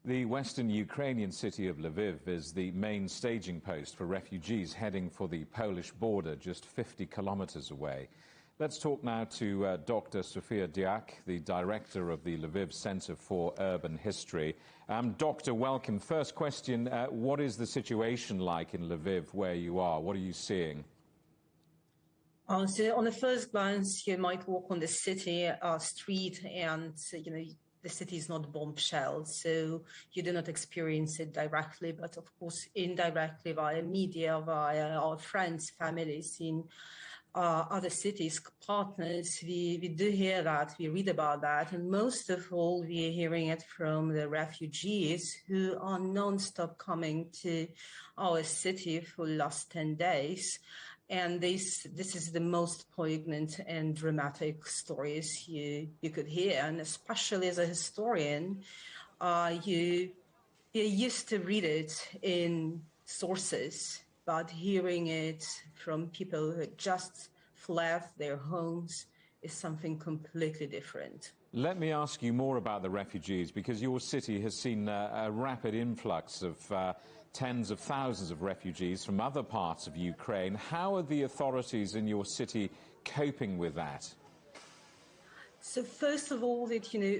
The western Ukrainian city of Lviv is the main staging post for refugees heading for the Polish border just 50 kilometers away. Let's talk now to Dr. Sofia Dyak, the director of the Lviv Center for Urban History. Doctor, welcome. First question, what is the situation like in Lviv where you are? What are you seeing? So on the first glance, you might walk on the city street and, the city is not bombshell, so you do not experience it directly, but of course indirectly via media, via our friends, families in other cities, partners. We do hear that, we read about that, and most of all we are hearing it from the refugees who are non-stop coming to our city for the last 10 days. And this is the most poignant and dramatic stories you could hear. And especially as a historian, you're used to read it in sources, but hearing it from people who just fled their homes is something completely different. Let me ask you more about the refugees, because your city has seen a rapid influx of tens of thousands of refugees from other parts of Ukraine. How are the authorities in your city coping with that? So first of all,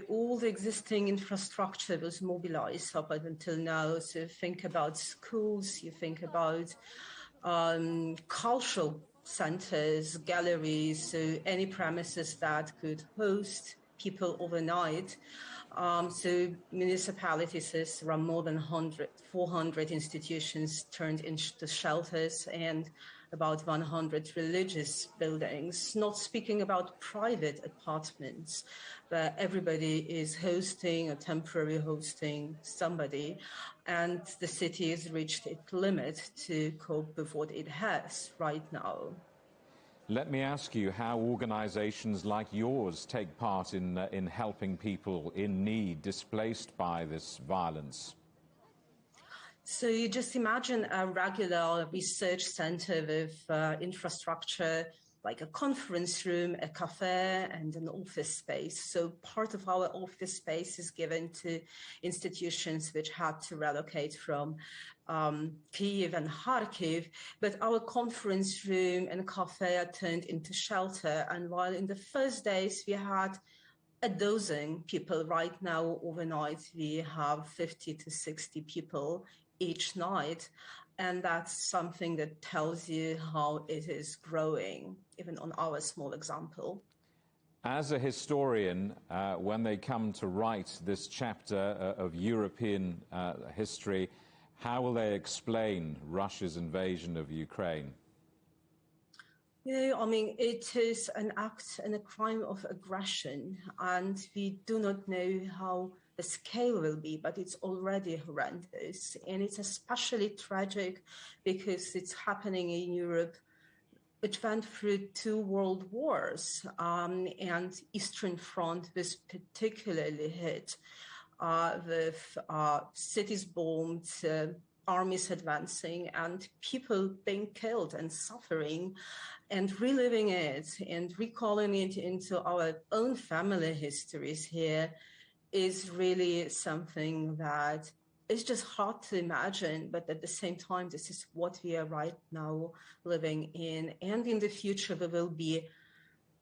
all the existing infrastructure was mobilized up until now. So think about schools, you think about cultural centers, galleries, so any premises that could host people overnight. So municipalities says around more than 400 institutions turned into shelters and about 100 religious buildings, not speaking about private apartments, where everybody is hosting or temporary hosting somebody, and the city has reached its limit to cope with what it has right now. Let me ask you how organizations like yours take part in helping people in need, displaced by this violence. So you just imagine a regular research center with infrastructure like a conference room, a cafe, and an office space. So part of our office space is given to institutions which had to relocate from Kyiv and Kharkiv, but our conference room and cafe are turned into shelter. And while in the first days we had a dozen people, right now overnight we have 50 to 60 people each night. And that's something that tells you how it is growing, even on our small example. As a historian, when they come to write this chapter of European history, how will they explain Russia's invasion of Ukraine? It is an act and a crime of aggression, and we do not know how the scale will be, but it's already horrendous. And it's especially tragic because it's happening in Europe, which went through 2 world wars, and Eastern Front was particularly hit with cities bombed, armies advancing, and people being killed and suffering, and reliving it and recalling it into our own family histories here is really something that is just hard to imagine, but at the same time, this is what we are right now living in. And in the future, we will be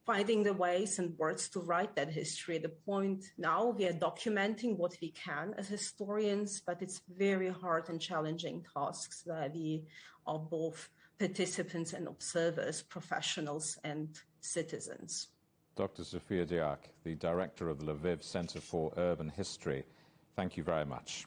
finding the ways and words to write that history. The point now, we are documenting what we can as historians, but it's very hard and challenging tasks where we are both participants and observers, professionals and citizens. Dr. Sofia Dyak, the director of the Lviv Center for Urban History, thank you very much.